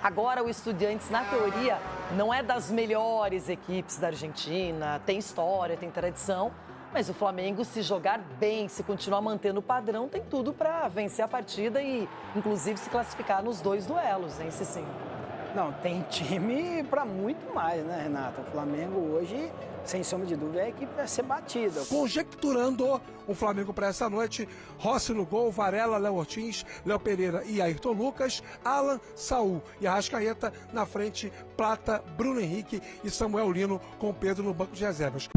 Agora, o Estudiantes, na teoria, não é das melhores equipes da Argentina, tem história, tem tradição, mas o Flamengo, se jogar bem, se continuar mantendo o padrão, tem tudo para vencer a partida e, inclusive, se classificar nos 2 duelos, hein, Cicinho? Não, tem time para muito mais, né, Renata? O Flamengo hoje, sem sombra de dúvida, é a equipe para ser batida. Conjecturando o Flamengo para essa noite, Rossi no gol, Varela, Léo Ortiz, Léo Pereira e Ayrton Lucas, Alan, Saul e Arrascaeta na frente, Plata, Bruno Henrique e Samuel Lino com Pedro no banco de reservas.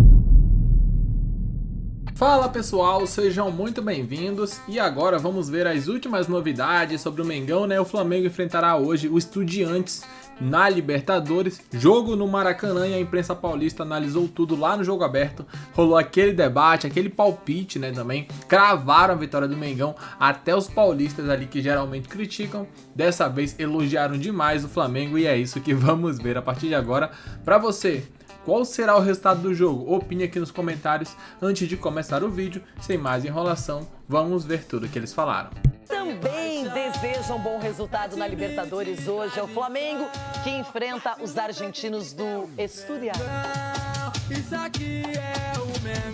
Fala pessoal, sejam muito bem-vindos e agora vamos ver as últimas novidades sobre o Mengão, né? O Flamengo enfrentará hoje o Estudiantes na Libertadores, jogo no Maracanã, e a imprensa paulista analisou tudo lá no Jogo Aberto, rolou aquele debate, aquele palpite, né, também, cravaram a vitória do Mengão, até os paulistas ali que geralmente criticam, dessa vez elogiaram demais o Flamengo e é isso que vamos ver a partir de agora. Pra você, qual será o resultado do jogo? Opine aqui nos comentários antes de começar o vídeo. Sem mais enrolação, vamos ver tudo que eles falaram. Também desejam bom resultado na Libertadores hoje. É o Flamengo que enfrenta os argentinos do Estudiantes.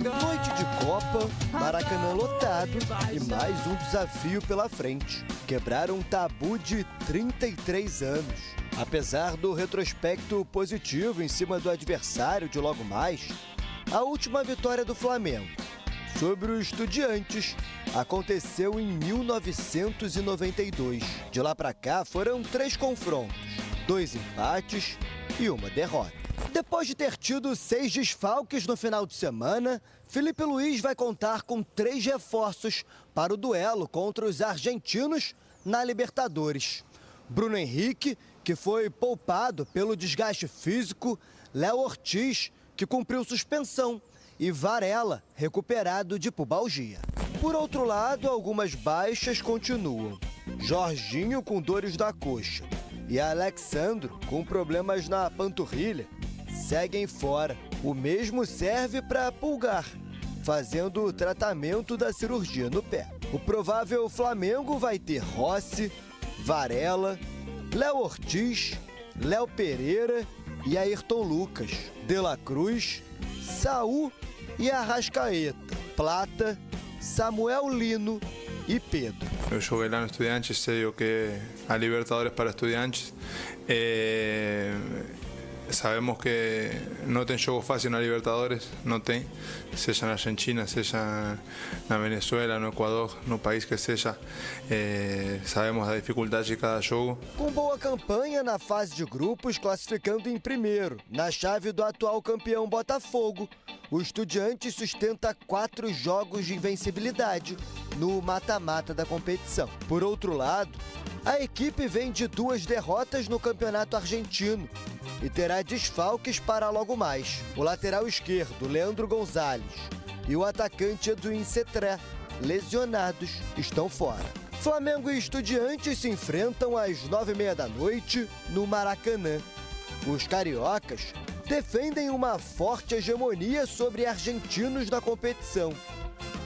Noite de Copa, Maracanã lotado e mais um desafio pela frente. Quebrar um tabu de 33 anos. Apesar do retrospecto positivo em cima do adversário de logo mais, a última vitória do Flamengo sobre o Estudiantes aconteceu em 1992. De lá pra cá foram 3 confrontos, 2 empates e uma derrota. Depois de ter tido 6 desfalques no final de semana, Felipe Luiz vai contar com 3 reforços para o duelo contra os argentinos na Libertadores. Bruno Henrique, que foi poupado pelo desgaste físico, Léo Ortiz, que cumpriu suspensão, e Varela, recuperado de pubalgia. Por outro lado, algumas baixas continuam. Jorginho com dores da coxa e Alexandro com problemas na panturrilha seguem fora. O mesmo serve para Pulgar, fazendo o tratamento da cirurgia no pé. O provável Flamengo vai ter Rossi, Varela, Léo Ortiz, Léo Pereira e Ayrton Lucas, De La Cruz, Saul e Arrascaeta, Plata, Samuel Lino e Pedro. Eu joguei lá no Estudiantes, sei o que a Libertadores para Estudiantes. Sabemos que no tem jogo fácil na Libertadores, no tem, seja na Argentina, seja na Venezuela, no Equador, no país que seja, sabemos da dificuldade de cada jogo. Com boa campanha na fase de grupos, classificando em primeiro, na chave do atual campeão Botafogo, o Estudiantes sustenta 4 jogos de invencibilidade no mata-mata da competição. Por outro lado, a equipe vem de 2 derrotas no Campeonato Argentino e terá desfalques para logo mais. O lateral esquerdo, Leandro Gonzalez, e o atacante Edwin Cetré, lesionados, estão fora. Flamengo e Estudiantes se enfrentam às 9h30 da noite no Maracanã. Os cariocas defendem uma forte hegemonia sobre argentinos na competição,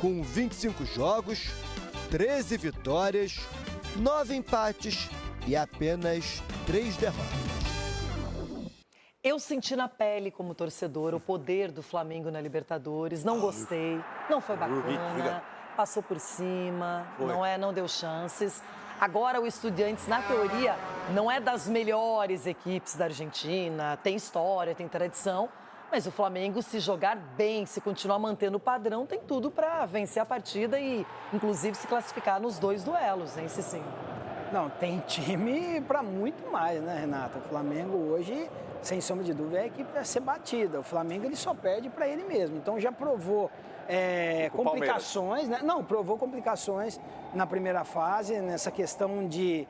com 25 jogos, 13 vitórias, 9 empates e apenas 3 derrotas. Eu senti na pele, como torcedor, o poder do Flamengo na Libertadores. Não gostei, não foi bacana, passou por cima, não deu chances. Agora, o Estudiantes, na teoria, não é das melhores equipes da Argentina, tem história, tem tradição, mas o Flamengo, se jogar bem, se continuar mantendo o padrão, tem tudo para vencer a partida e, inclusive, se classificar nos 2 duelos, hein, Cicinho? Não, tem time para muito mais, né, Renata? O Flamengo hoje, sem sombra de dúvida, é a equipe para ser batida. O Flamengo ele só perde para ele mesmo. Então já provou complicações, né? Não, provou complicações na primeira fase, nessa questão de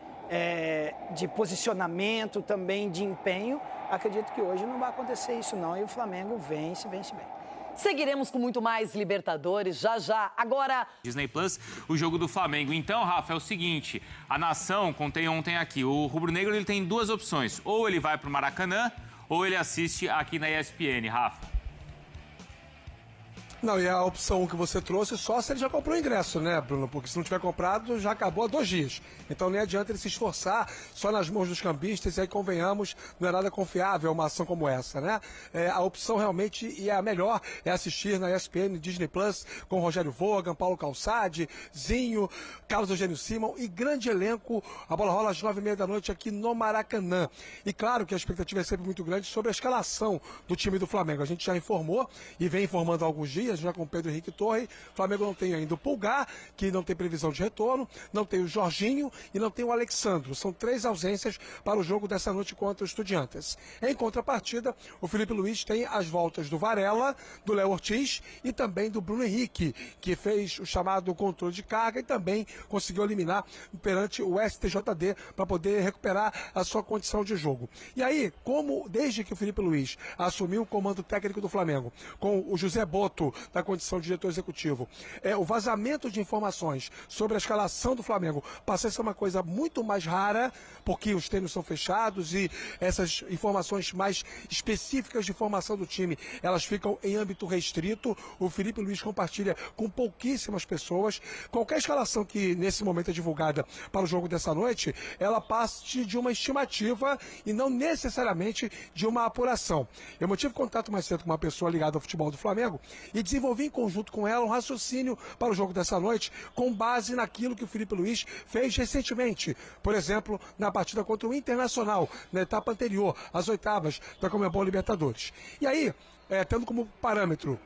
posicionamento, também de empenho. Acredito que hoje não vai acontecer isso não, e o Flamengo vence bem. Seguiremos com muito mais Libertadores já. Agora... Disney Plus, o jogo do Flamengo. Então, Rafa, é o seguinte, a Nação, contei ontem aqui, o rubro-negro ele tem 2 opções. Ou ele vai para o Maracanã, ou ele assiste aqui na ESPN, Rafa. Não, e a opção que você trouxe só se ele já comprou o ingresso, né, Bruno? Porque se não tiver comprado, já acabou há 2 dias. Então nem adianta ele se esforçar só nas mãos dos cambistas, e aí convenhamos, não é nada confiável uma ação como essa, né? A opção realmente, e a melhor, é assistir na ESPN, Disney Plus, com Rogério Vogan, Paulo Calçade, Zinho, Carlos Eugênio Simão e grande elenco. A bola rola às 9h30 da noite aqui no Maracanã. E claro que a expectativa é sempre muito grande sobre a escalação do time do Flamengo. A gente já informou e vem informando há alguns dias, já com o Pedro Henrique Torre. O Flamengo não tem ainda o Pulgar, que não tem previsão de retorno, não tem o Jorginho e não tem o Alexandro. São 3 ausências para o jogo dessa noite contra os Estudiantes. Em contrapartida, o Felipe Luiz tem as voltas do Varela, do Léo Ortiz e também do Bruno Henrique, que fez o chamado controle de carga e também conseguiu eliminar perante o STJD para poder recuperar a sua condição de jogo. E aí, como desde que o Felipe Luiz assumiu o comando técnico do Flamengo, com o José Boto da condição de diretor executivo, o vazamento de informações sobre a escalação do Flamengo passa a ser uma coisa muito mais rara, porque os treinos são fechados e essas informações mais específicas de formação do time, elas ficam em âmbito restrito. O Felipe Luiz compartilha com pouquíssimas pessoas. Qualquer escalação que nesse momento é divulgada para o jogo dessa noite, ela parte de uma estimativa e não necessariamente de uma apuração. Eu mantive contato mais cedo com uma pessoa ligada ao futebol do Flamengo e desenvolvi em conjunto com ela um raciocínio para o jogo dessa noite com base naquilo que o Felipe Luiz fez recentemente. Por exemplo, na partida contra o Internacional, na etapa anterior, às oitavas da Conmebol Libertadores. E aí, tendo como parâmetro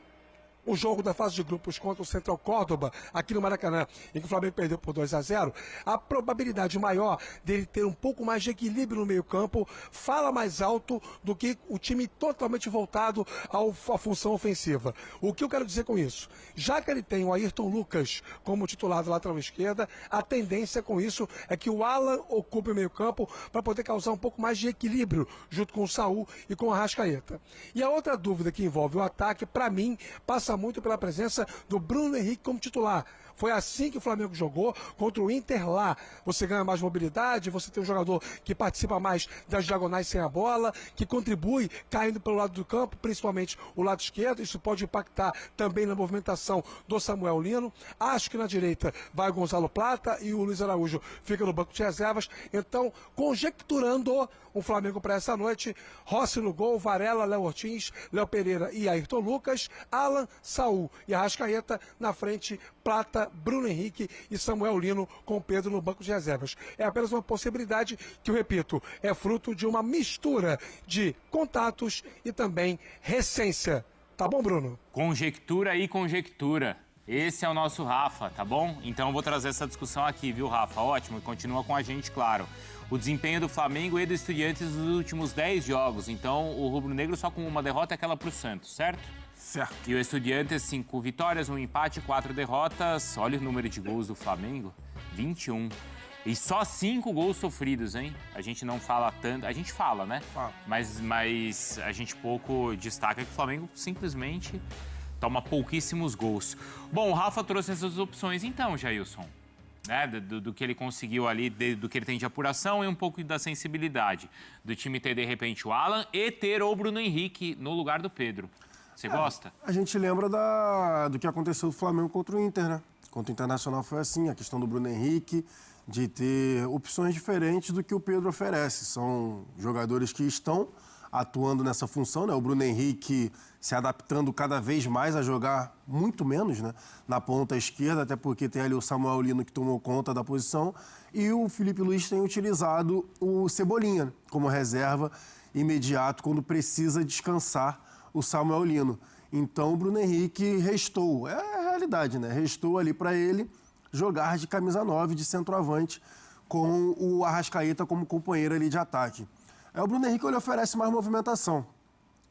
o jogo da fase de grupos contra o Central Córdoba, aqui no Maracanã, em que o Flamengo perdeu por 2-0, a probabilidade maior dele ter um pouco mais de equilíbrio no meio-campo fala mais alto do que o time totalmente voltado à função ofensiva. O que eu quero dizer com isso? Já que ele tem o Ayrton Lucas como titular da lateral esquerda, a tendência com isso é que o Alan ocupe o meio-campo para poder causar um pouco mais de equilíbrio junto com o Saul e com a Arrascaeta. E a outra dúvida que envolve o ataque, para mim, passa muito pela presença do Bruno Henrique como titular. Foi assim que o Flamengo jogou contra o Inter lá. Você ganha mais mobilidade, você tem um jogador que participa mais das diagonais sem a bola, que contribui caindo pelo lado do campo, principalmente o lado esquerdo. Isso pode impactar também na movimentação do Samuel Lino. Acho que na direita vai o Gonzalo Plata e o Luiz Araújo fica no banco de reservas. Então, conjecturando o Flamengo para essa noite, Rossi no gol, Varela, Léo Ortiz, Léo Pereira e Ayrton Lucas, Alan, Saul e Arrascaeta na frente, Plata, Bruno Henrique e Samuel Lino com Pedro no banco de reservas. É apenas uma possibilidade que, eu repito, é fruto de uma mistura de contatos e também recência. Tá bom, Bruno? Conjectura e conjectura. Esse é o nosso Rafa, tá bom? Então eu vou trazer essa discussão aqui, viu, Rafa? Ótimo, e continua com a gente, claro. O desempenho do Flamengo e do Estudiantes nos últimos 10 jogos. Então o rubro-negro só com uma derrota é aquela pro Santos, certo? Certo. E o Estudiantes, 5 vitórias, 1 empate, 4 derrotas. Olha o número de gols do Flamengo, 21. E só 5 gols sofridos, hein? A gente não fala tanto... A gente fala, né? Fala. Mas a gente pouco destaca que o Flamengo simplesmente toma pouquíssimos gols. Bom, o Rafa trouxe essas opções então, Jailson. Né? Do que ele conseguiu ali, do que ele tem de apuração e um pouco da sensibilidade. Do time ter, de repente, o Alan e ter o Bruno Henrique no lugar do Pedro. Você gosta? A gente lembra do que aconteceu do Flamengo contra o Inter, né? Contra o Internacional foi assim, a questão do Bruno Henrique, de ter opções diferentes do que o Pedro oferece. São jogadores que estão atuando nessa função, né? O Bruno Henrique se adaptando cada vez mais a jogar muito menos, né? Na ponta esquerda, até porque tem ali o Samuel Lino que tomou conta da posição, e o Felipe Luiz tem utilizado o Cebolinha como reserva imediato quando precisa descansar o Samuel Lino. Então o Bruno Henrique restou, é a realidade, né? Restou ali para ele jogar de camisa 9, de centroavante, com o Arrascaeta como companheiro ali de ataque. O Bruno Henrique ele oferece mais movimentação,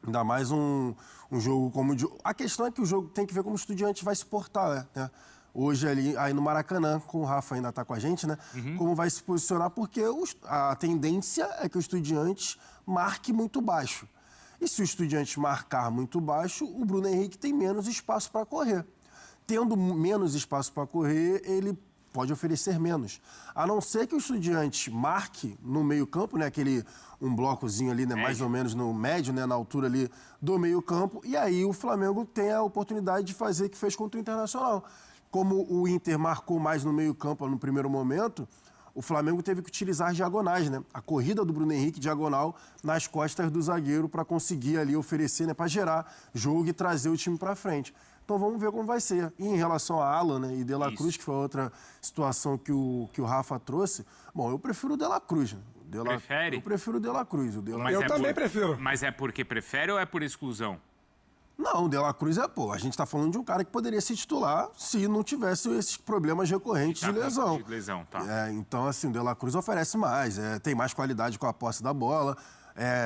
ainda mais um jogo como... A questão é que o jogo tem que ver como o Estudiante vai se portar, né? Hoje ali aí no Maracanã, com o Rafa ainda está com a gente, né? Como vai se posicionar, porque a tendência é que o Estudiante marque muito baixo. E se o Estudiante marcar muito baixo, o Bruno Henrique tem menos espaço para correr. Tendo menos espaço para correr, ele pode oferecer menos. A não ser que o Estudiantes marque no meio-campo, né, um blocozinho ali, né, mais ou menos no médio, né, na altura ali do meio-campo, e aí o Flamengo tem a oportunidade de fazer o que fez contra o Internacional. Como o Inter marcou mais no meio-campo no primeiro momento, o Flamengo teve que utilizar as diagonais, né? A corrida do Bruno Henrique diagonal nas costas do zagueiro para conseguir ali oferecer, né, para gerar jogo e trazer o time para frente. Então vamos ver como vai ser. E em relação a Alan, né, e De La Cruz, que foi outra situação que o Rafa trouxe, bom, eu prefiro o De La Cruz. Né? Prefere? Eu prefiro o De La Cruz. Eu também prefiro. Mas é porque prefere ou é por exclusão? Não, o De La Cruz a gente está falando de um cara que poderia se titular se não tivesse esses problemas recorrentes de lesão. De lesão, tá. Então, assim, o De La Cruz oferece mais, tem mais qualidade com a posse da bola,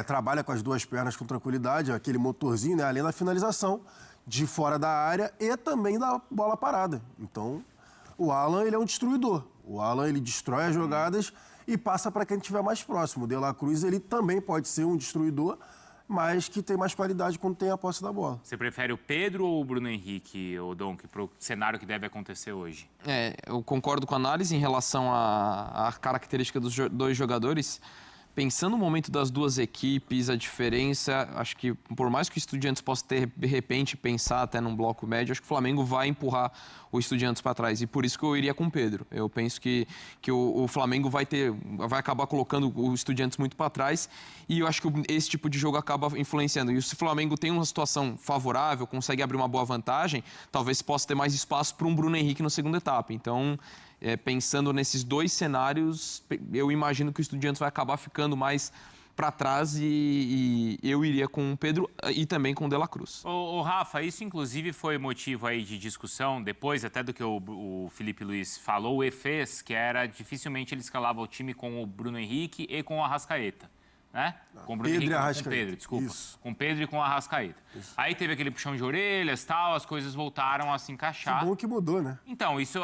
trabalha com as duas pernas com tranquilidade, aquele motorzinho, né, além da finalização de fora da área e também da bola parada. Então, o Alan, ele é um destruidor. O Alan, ele destrói as jogadas e passa para quem estiver mais próximo. O De La Cruz, ele também pode ser um destruidor, mas que tem mais qualidade quando tem a posse da bola. Você prefere o Pedro ou o Bruno Henrique, ou Donk, para o cenário que deve acontecer hoje? Eu concordo com a análise em relação à característica dos dois jogadores. Pensando no momento das duas equipes, a diferença, acho que por mais que o Estudiantes possa ter, de repente, pensar até num bloco médio, acho que o Flamengo vai empurrar o Estudiantes para trás. E por isso que eu iria com o Pedro. Eu penso que o Flamengo vai acabar colocando o Estudiantes muito para trás. E eu acho que esse tipo de jogo acaba influenciando. E se o Flamengo tem uma situação favorável, consegue abrir uma boa vantagem, talvez possa ter mais espaço para um Bruno Henrique na segunda etapa. Então, pensando nesses dois cenários, eu imagino que o Estudiantes vai acabar ficando mais para trás e eu iria com o Pedro e também com o De La Cruz. Ô Rafa, isso inclusive foi motivo aí de discussão, depois até do que o Felipe Luiz falou e fez, que era dificilmente ele escalava o time com o Bruno Henrique e com o Arrascaeta. Né? Com o Bruno Henrique, com Pedro, desculpa. Isso. Com Pedro e com o Arrascaeta. Isso. Aí teve aquele puxão de orelhas, tal, as coisas voltaram a se encaixar. Que bom que mudou, né? Então, isso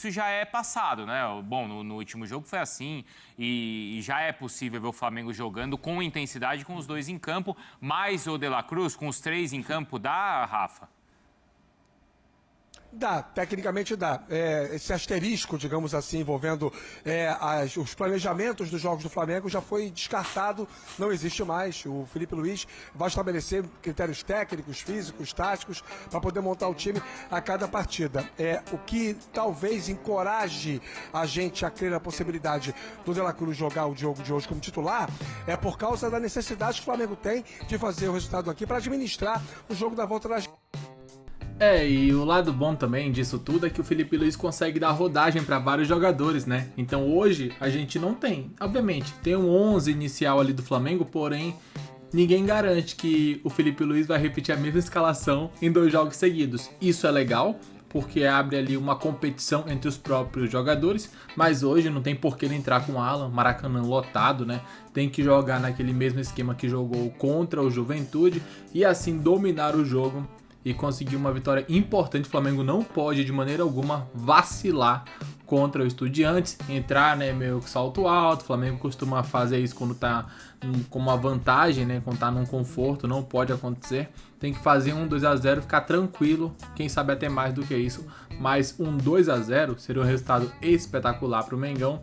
já é passado, né? Bom, no último jogo foi assim e já é possível ver o Flamengo jogando com intensidade com os dois em campo, mais o De La Cruz com os três em campo, dá, Rafa? Dá, tecnicamente dá. Esse asterisco, digamos assim, envolvendo os planejamentos dos jogos do Flamengo já foi descartado, não existe mais. O Felipe Luiz vai estabelecer critérios técnicos, físicos, táticos, para poder montar o time a cada partida. O que talvez encoraje a gente a crer na possibilidade do De La Cruz jogar o jogo de hoje como titular é por causa da necessidade que o Flamengo tem de fazer o resultado aqui para administrar o jogo da volta das... E o lado bom também disso tudo é que o Felipe Luiz consegue dar rodagem para vários jogadores, né? Então hoje a gente não tem, obviamente, tem um 11 inicial ali do Flamengo, porém ninguém garante que o Felipe Luiz vai repetir a mesma escalação em 2 jogos seguidos. Isso é legal, porque abre ali uma competição entre os próprios jogadores, mas hoje não tem por que ele entrar com o Alan, Maracanã lotado, né? Tem que jogar naquele mesmo esquema que jogou contra o Juventude e assim dominar o jogo e conseguir uma vitória importante. O Flamengo não pode de maneira alguma vacilar contra o Estudiantes, entrar, né, meio que salto alto. O Flamengo costuma fazer isso quando tá com uma vantagem, né, quando tá num conforto, não pode acontecer. Tem que fazer um 2-0, ficar tranquilo, quem sabe até mais do que isso, mas um 2-0 seria um resultado espetacular para o Mengão,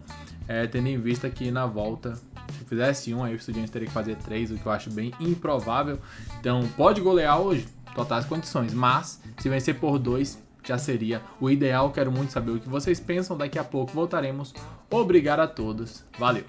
tendo em vista que na volta, se fizesse um, aí o Estudiantes teria que fazer 3, o que eu acho bem improvável. Então pode golear hoje, totais condições, mas se vencer por 2 já seria o ideal. Quero muito saber o que vocês pensam, daqui a pouco voltaremos. Obrigado a todos, valeu!